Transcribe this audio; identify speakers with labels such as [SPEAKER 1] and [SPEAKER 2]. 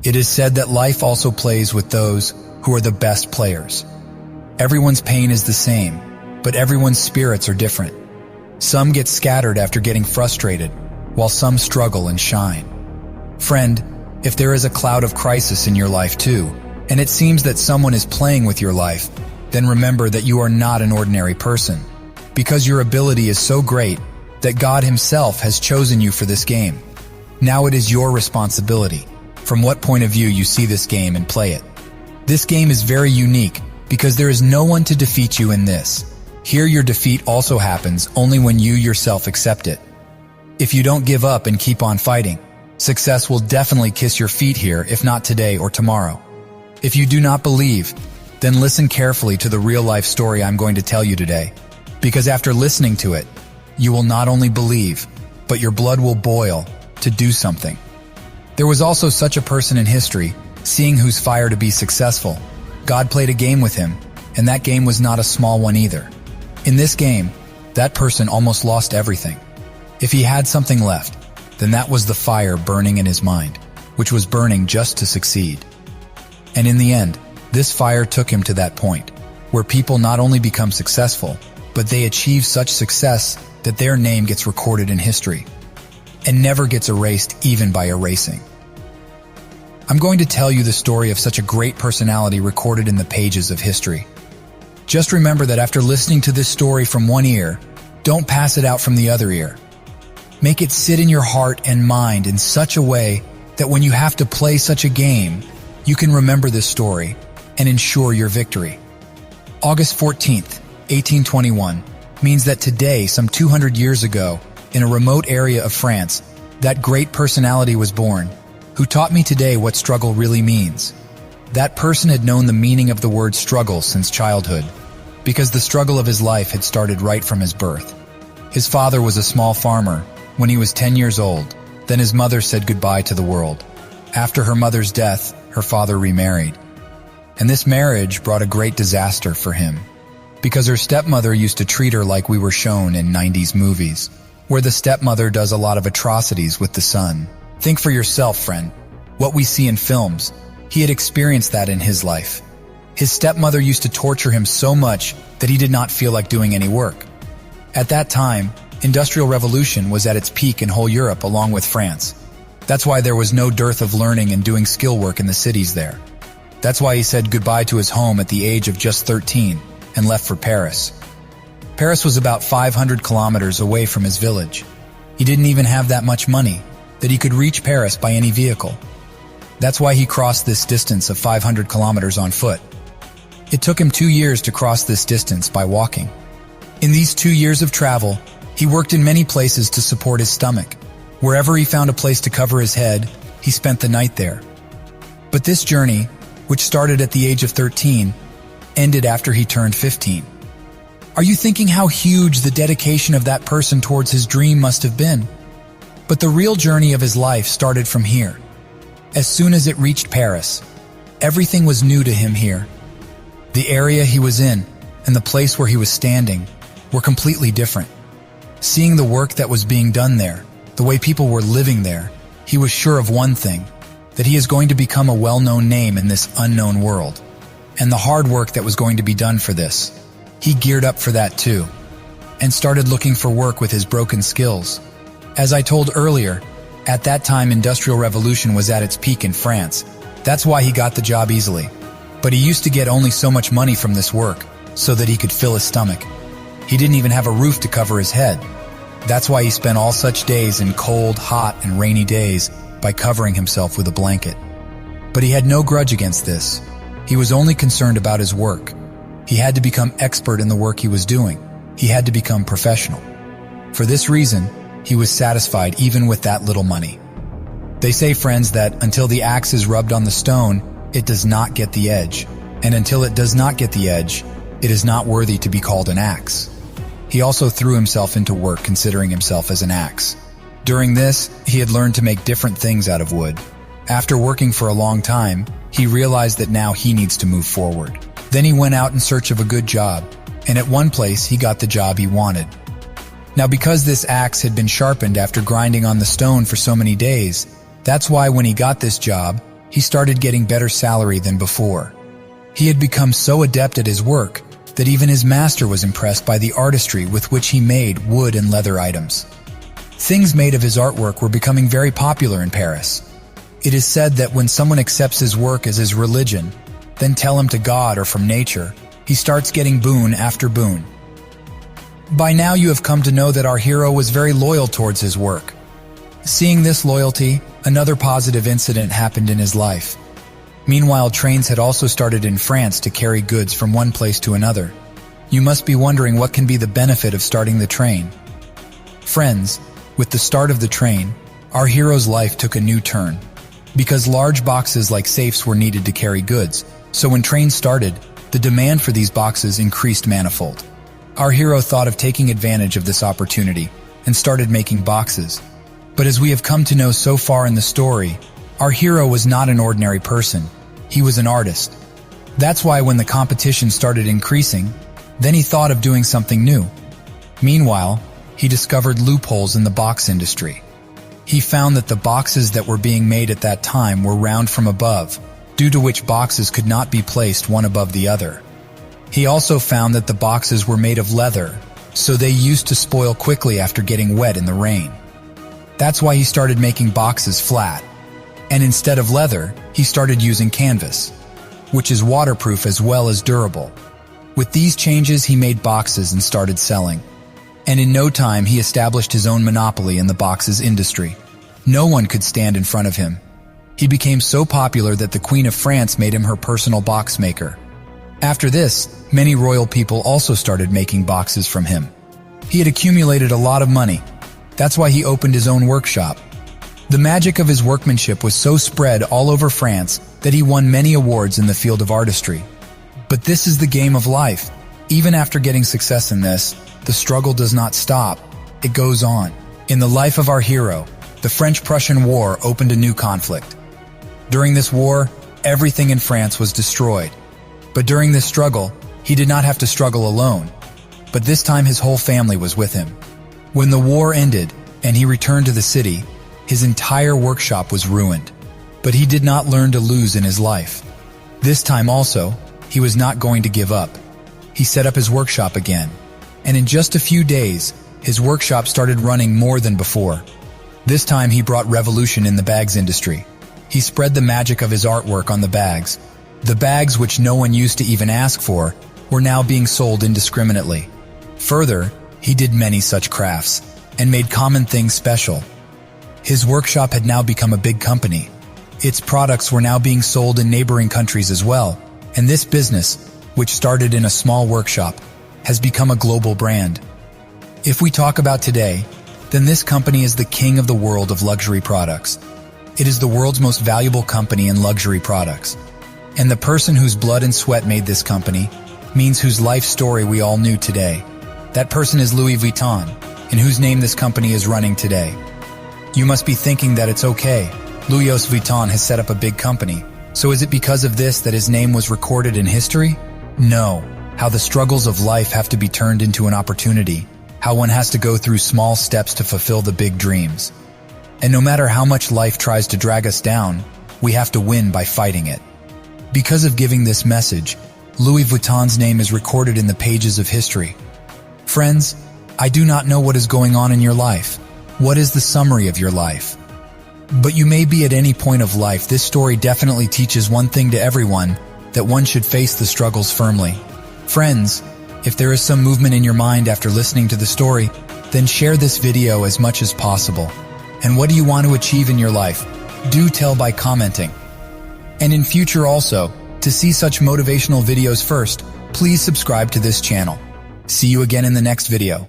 [SPEAKER 1] It is said that life also plays with those who are the best players. Everyone's pain is the same, but everyone's spirits are different. Some get scattered after getting frustrated, while some struggle and shine. Friend, if there is a cloud of crisis in your life too, and it seems that someone is playing with your life, then remember that you are not an ordinary person, because your ability is so great that God Himself has chosen you for this game. Now it is your responsibility, from what point of view you see this game and play it. This game is very unique because there is no one to defeat you in this. Here your defeat also happens only when you yourself accept it. If you don't give up and keep on fighting, success will definitely kiss your feet here, if not today or tomorrow. If you do not believe, then listen carefully to the real-life story I'm going to tell you today, because after listening to it, you will not only believe, but your blood will boil to do something. There was also such a person in history, seeing whose fire to be successful. God played a game with him, and that game was not a small one either. In this game, that person almost lost everything. If he had something left, then that was the fire burning in his mind, which was burning just to succeed. And in the end, this fire took him to that point, where people not only become successful, but they achieve such success that their name gets recorded in history, and never gets erased even by erasing. I'm going to tell you the story of such a great personality recorded in the pages of history. Just remember that after listening to this story from one ear, don't pass it out from the other ear. Make it sit in your heart and mind in such a way that when you have to play such a game, you can remember this story and ensure your victory. August 14th, 1821, means that today, some 200 years ago, in a remote area of France, that great personality was born, who taught me today what struggle really means. That person had known the meaning of the word struggle since childhood, because the struggle of his life had started right from his birth. His father was a small farmer. When he was 10 years old, then his mother said goodbye to the world. After her mother's death, her father remarried. And this marriage brought a great disaster for him, because her stepmother used to treat her like we were shown in 90s movies, where the stepmother does a lot of atrocities with the son. Think for yourself, friend. What we see in films, he had experienced that in his life. His stepmother used to torture him so much that he did not feel like doing any work. At that time, Industrial Revolution was at its peak in whole Europe along with France. That's why there was no dearth of learning and doing skill work in the cities there. That's why he said goodbye to his home at the age of just 13 and left for Paris. Paris was about 500 kilometers away from his village. He didn't even have that much money that he could reach Paris by any vehicle. That's why he crossed this distance of 500 kilometers on foot. It took him 2 years to cross this distance by walking. In these 2 years of travel, he worked in many places to support his stomach. Wherever he found a place to cover his head, he spent the night there. But this journey, which started at the age of 13, ended after he turned 15. Are you thinking how huge the dedication of that person towards his dream must have been? But the real journey of his life started from here. As soon as it reached Paris, everything was new to him here. The area he was in and the place where he was standing were completely different. Seeing the work that was being done there, the way people were living there, he was sure of one thing, that he is going to become a well-known name in this unknown world. And the hard work that was going to be done for this, he geared up for that too, and started looking for work with his broken skills. As I told earlier, at that time Industrial Revolution was at its peak in France. That's why he got the job easily. But he used to get only so much money from this work, so that he could fill his stomach. He didn't even have a roof to cover his head. That's why he spent all such days in cold, hot, and rainy days by covering himself with a blanket. But he had no grudge against this. He was only concerned about his work. He had to become expert in the work he was doing. He had to become professional. For this reason, he was satisfied even with that little money. They say, friends, that until the axe is rubbed on the stone, it does not get the edge. And until it does not get the edge, it is not worthy to be called an axe. He also threw himself into work considering himself as an axe. During this, he had learned to make different things out of wood. After working for a long time, he realized that now he needs to move forward. Then he went out in search of a good job, and at one place he got the job he wanted. Now because this axe had been sharpened after grinding on the stone for so many days, that's why when he got this job, he started getting better salary than before. He had become so adept at his work that even his master was impressed by the artistry with which he made wood and leather items. Things made of his artwork were becoming very popular in Paris. It is said that when someone accepts his work as his religion, then tell him to God or from nature, he starts getting boon after boon. By now you have come to know that our hero was very loyal towards his work. Seeing this loyalty, another positive incident happened in his life. Meanwhile, trains had also started in France to carry goods from one place to another. You must be wondering what can be the benefit of starting the train. Friends, with the start of the train, our hero's life took a new turn. Because large boxes like safes were needed to carry goods, so when trains started, the demand for these boxes increased manifold. Our hero thought of taking advantage of this opportunity and started making boxes. But as we have come to know so far in the story, our hero was not an ordinary person. He was an artist. That's why when the competition started increasing, then he thought of doing something new. Meanwhile, he discovered loopholes in the box industry. He found that the boxes that were being made at that time were round from above, due to which boxes could not be placed one above the other. He also found that the boxes were made of leather, so they used to spoil quickly after getting wet in the rain. That's why he started making boxes flat. And instead of leather, he started using canvas, which is waterproof as well as durable. With these changes, he made boxes and started selling. And in no time, he established his own monopoly in the boxes industry. No one could stand in front of him. He became so popular that the Queen of France made him her personal box maker. After this, many royal people also started making boxes from him. He had accumulated a lot of money. That's why he opened his own workshop. The magic of his workmanship was so spread all over France that he won many awards in the field of artistry. But this is the game of life. Even after getting success in this, the struggle does not stop. It goes on. In the life of our hero, the French-Prussian War opened a new conflict. During this war, everything in France was destroyed. But during this struggle, he did not have to struggle alone. But this time his whole family was with him. When the war ended and he returned to the city, his entire workshop was ruined. But he did not learn to lose in his life. This time also, he was not going to give up. He set up his workshop again. And in just a few days, his workshop started running more than before. This time he brought revolution in the bags industry. He spread the magic of his artwork on the bags. The bags which no one used to even ask for were now being sold indiscriminately. Further, he did many such crafts and made common things special. His workshop had now become a big company. Its products were now being sold in neighboring countries as well, and this business, which started in a small workshop, has become a global brand. If we talk about today, then this company is the king of the world of luxury products. It is the world's most valuable company in luxury products. And the person whose blood and sweat made this company means whose life story we all knew today. That person is Louis Vuitton, in whose name this company is running today. You must be thinking that it's okay. Louis Vuitton has set up a big company. So is it because of this that his name was recorded in history? No. How the struggles of life have to be turned into an opportunity. How one has to go through small steps to fulfill the big dreams. And no matter how much life tries to drag us down, we have to win by fighting it. Because of giving this message, Louis Vuitton's name is recorded in the pages of history. Friends, I do not know what is going on in your life. What is the summary of your life? But you may be at any point of life. This story definitely teaches one thing to everyone, that one should face the struggles firmly. Friends, if there is some movement in your mind after listening to the story, then share this video as much as possible. And what do you want to achieve in your life? Do tell by commenting. And in future also, to see such motivational videos first, please subscribe to this channel. See you again in the next video.